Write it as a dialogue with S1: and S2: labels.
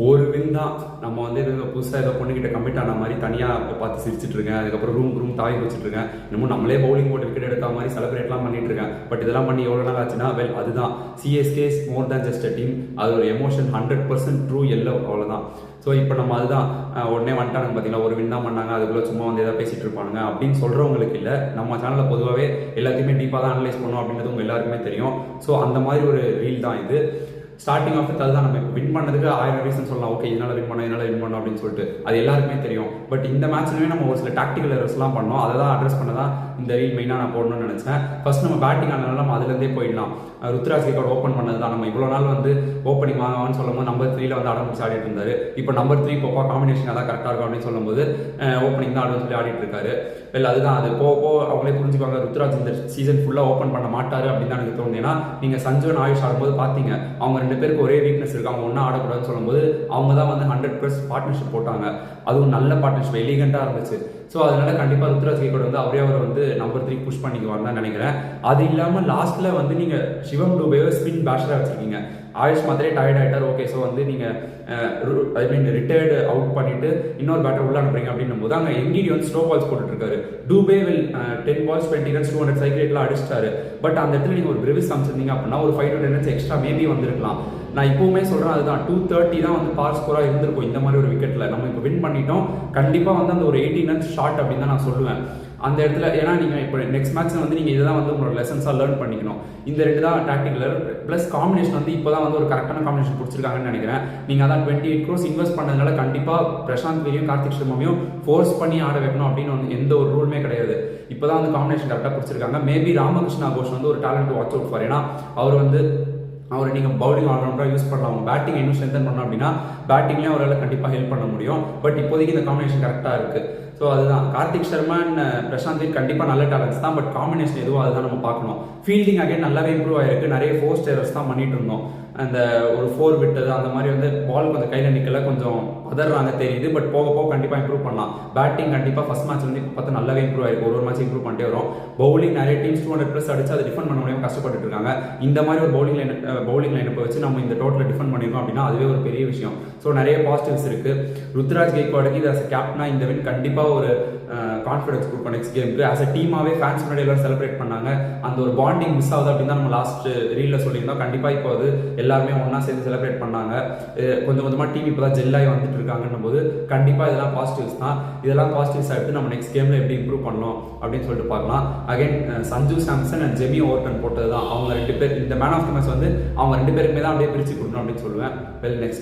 S1: ஒரு வின் தான். நம்ம வந்து எதுவும் புதுசாக ஏதோ பொண்ணுக்கிட்ட கமிட் ஆன மாதிரி தனியாக பார்த்து சிரிச்சிட்டு இருக்கேன். அதுக்கப்புறம் ரூம் தாய் வச்சுட்டு இருக்கேன். இன்னமும் நம்மளே பவுலிங் போட்டு விக்கெட் எடுத்த மாதிரி செலிப்ரேட்லாம் பண்ணிட்டு இருக்கேன். பட் இதெல்லாம் பண்ணி எவ்வளோ நாள் ஆச்சுன்னா அதுதான் CSK is more than just a team. அது ஒரு எமோஷன் 100% ட்ரூ எல்லோ, அவ்வளோதான். ஸோ இப்போ நம்ம அதுதான் உடனே வந்துட்டானுங்க பார்த்தீங்களா, ஒரு வின் தான் பண்ணாங்க, அதுக்குள்ளே சும்மா வந்து எதாவது பேசிட்டு இருப்பானுங்க அப்படின்னு சொல்கிறவங்களுக்கு இல்லை. நம்ம சேனலில் பொதுவாகவே எல்லாத்தையுமே டீப்பாக தான் அனலைஸ் பண்ணோம் அப்படின்றது உங்கள் எல்லாருக்குமே தெரியும். ஸோ அந்த மாதிரி ஒரு ரீல் தான் இது. ஸ்டார்டிங் ஆஃப் அதுதான். நம்ம இப்போ வின் பண்ணதுக்கு 1000 ரீசன் சொல்லலாம். ஓகே, இதனால வின் பண்ணோம் அப்படின்னு சொல்லிட்டு அது எல்லாருக்குமே தெரியும். பட் இந்த மேட்ச்லயுமே நம்ம ஒரு சில டாக்டிக்கல் எரர்ஸ்லாம் பண்ணோம். அதை தான் அட்ரஸ் பண்ண தான் இந்த ரீல் மெயினாக நான் போடணும்னு நினைச்சேன். ஃபர்ஸ்ட் நம்ம பேட்டிங் ஆனதுனால நம்ம அதுலேருந்தே போயிடலாம். ருத்ராஜ் கேக்கோட ஓப்பன் பண்ணது தான். நம்ம இவ்வளோ நாள் வந்து ஓப்பனிங் வாங்குவான்னு சொல்லும்போது நம்பர் 3ல வந்து ஆடம்பிச்சு ஆடிட்டு இருந்தாரு. இப்போ நம்பர் 3 போப்பா காம்பினேஷன் அதான் கரெக்டாக இருக்கும் அப்படின்னு சொல்லும்போது ஓப்பனிங் தான் ஆடுன்னு சொல்லி ஆடிட்டு இருக்காரு. இல்லை அதுதான், அது போக அவங்களே புரிஞ்சுக்குவாங்க ருத்ராஜ் இந்த சீசன் ஃபுல்லாக ஓப்பன் பண்ண மாட்டாரு அப்படின்னு தான் எனக்கு தோணுது. ஏன்னா நீங்கள் சஞ்சு ஆயுஷ் ஆடும்போது பார்த்தீங்க, அவங்க 2 பேருக்கு ஒரே வீக்னஸ் இருக்கு. அவங்க ஒன்றா ஆடக்கூடாதுன்னு சொல்லும்போது அவங்க தான் வந்து 100% பார்ட்னர்ஷிப் போட்டாங்க. அதுவும் நல்ல பார்ட்னர்ஷிப், எலிகண்டாக இருந்துச்சு. ஸோ அதனால கண்டிப்பாக ருத்ராஜ் கேக்கோட வந்து அவரே அவர் வந்து நம்பர் 3 புஷ் பண்ணிக்குவான்னு தான் நினைக்கிறேன். அது இல்லாமல் லாஸ்ட்ல வந்து நீங்கள் சிவம் டூபேவை ஸ்பின் பேஷராக வச்சிருக்கீங்க. ஆயுஷ் மாத்திரே டயர்ட் ஆகிட்டார். ஓகே, ஸோ வந்து நீங்கள் ஐ மீன் ரிட்டையர்டு அவுட் பண்ணிட்டு இன்னொரு பேட்டர் உள்ள அனுப்புறீங்க அப்படின்னும் போது அங்கே எங்கிரி வந்து ஸ்லோ பால்ஸ் போட்டுட்டு இருக்காரு. டூபே வில் 10 balls 20 runs 200 சைக்கிள்லாம் அடிச்சிட்டாரு. பட் அந்த இடத்துல நீங்கள் ஒரு பிரிவிஸ் அமைச்சிருந்தீங்க அப்படின்னா ஒரு 5 to 10 runs எக்ஸ்ட்ரா மேபி வந்திருக்கலாம். நான் இப்போவுமே சொல்கிறேன், அதுதான் 230 தான் வந்து பார் ஸ்கோராக இருந்திருக்கும் இந்த மாதிரி ஒரு விக்கெட்டில். நம்ம இப்போ வின் பண்ணிட்டோம். கண்டிப்பாக வந்து அந்த ஒரு 18 runs ஷார்ட் அப்படின்னு தான் நான் சொல்லுவேன் அந்த இடத்துல. ஏன்னா நீங்கள் இப்போ நெக்ஸ்ட் மேட்ச்சில் வந்து நீங்கள் இதை தான் வந்து உங்களோட லெசன்ஸாக லேர்ன் பண்ணிக்கணும். இந்த 2 தான் டாக்டிக்கல் ப்ளஸ் காம்பினேஷன் வந்து இப்போ தான் வந்து ஒரு கரெக்டான காம்பினேஷன் பிடிச்சிருக்காங்கன்னு நினைக்கிறேன். நீங்கள் அதான் 28 crores இன்வெஸ்ட் பண்ணதுனால கண்டிப்பாக பிரசாந்த் வீரையும் கார்த்திக் சர்மாவையும் ஃபோர்ஸ் பண்ணி ஆட வைக்கணும் அப்படின்னு வந்து எந்த ஒரு ரூலுமே கிடையாது. இப்போ தான் வந்து காம்பினேஷன் கரெக்டாக பிடிச்சிருக்காங்க. மேபி ராமகிருஷ்ணா கோஷ் வந்து ஒரு டேலண்ட் வாட்ச் அவுட் ஃபார். ஏன்னா அவரை நீங்கள் பவுலிங் ஆல்ரவுண்டராக யூஸ் பண்ணலாம். பேட்டிங் இன்னும் ஸ்ட்ரென்தன் பண்ணோம் அப்படின்னா பேட்டிங்லேயும் அவரால் கண்டிப்பாக ஹெல்ப் பண்ண முடியும். பட் இப்போதைக்கு இந்த காம்பினேஷன் கரெக்டாக இருக்குது. ஸோ அதுதான் கார்த்திக் சர்மா அண்ட் பிரசாந்த் வீர் கண்டிப்பாக நல்ல டேலண்ட்ஸ் தான். பட் காம்பினேஷன் எதுவும் அதுதான் நம்ம பார்க்கணும். ஃபீல்டிங் அகைன் நல்லாவே இம்ப்ரூவ் ஆயிருக்கு. நிறைய ஃபோர்ஸ்ட் எரர்ஸ் தான் பண்ணிட்டு இருந்தோம். அந்த ஒரு 4 விட்டது அந்த மாதிரி வந்து பால் கொஞ்சம் கையில் நிற்கல, கொஞ்சம் பதறாங்க தெரியுது. பட் போக போக கண்டிப்பாக இம்ப்ரூவ் பண்ணலாம். பேட்டிங் கண்டிப்பாக ஃபர்ஸ்ட் மேட்ச் வந்து இப்போ பார்த்து நல்லாவே இம்ப்ரூவ் ஆயிருக்கு. ஒரு மேட்ச் இம்ப்ரூவ் பண்ணிட்டே வரும். பவுலிங் நிறைய டீம்ஸ் 200+ அடிச்சு அதை டிஃபெண்ட் பண்ண முடியாமல் கஷ்டப்பட்டு இருக்காங்க. இந்த மாதிரி ஒரு பவுலிங் லைன் வச்சு நம்ம இந்த டோட்டலை டிஃபெண்ட் பண்ணிருக்கோம் அப்படின்னா அதுவே ஒரு பெரிய விஷயம். ஸோ நிறைய பாசிட்டிவ்ஸ் இருக்கு. ருத்ராஜ் கேக்வாடுக்கு இது ஆஸ் கேப்டனா இந்த வின் கண்டிப்பாக ஒரு கான்ஃபிடன்ஸ் கொடுக்கும் நெக்ஸ்ட் கேமுக்கு. ஆஸ் அ டீமாவே ஃபேன்ஸ் முன்னாடி எல்லாரும் செலிப்ரேட் பண்ணாங்க. அந்த ஒரு பாண்டிங் மிஸ் ஆகுது அப்படின்னு தான் நம்ம லாஸ்ட் ரீல்ல சொல்லியிருந்தோம். கண்டிப்பாக இப்போ அது எல்லாருமே ஒன்றா சேர்ந்து செலிப்ரேட் பண்ணாங்க. கொஞ்சம் கொஞ்சமாக டீம் இப்போ தான் ஜெல்லாகி வந்துட்டு இருக்காங்கன்னும் போது கண்டிப்பாக இதெல்லாம் பாசிட்டிவ்ஸ் தான். இதெல்லாம் பாசிட்டிவ்ஸ் எடுத்து நம்ம நெக்ஸ்ட் கேமில் எப்படி இம்ப்ரூவ் பண்ணணும் அப்படின்னு சொல்லிட்டு பார்க்கலாம். Again Sanju Samson and Jamie Overton போட்டது தான். அவங்க 2 பேர் இந்த மேன் ஆஃப் தி மேட்ச் வந்து அவங்க 2 பேருக்குமே தான் அப்படியே பிரித்து கொடுக்கணும் அப்படின்னு சொல்லுவேன். Well next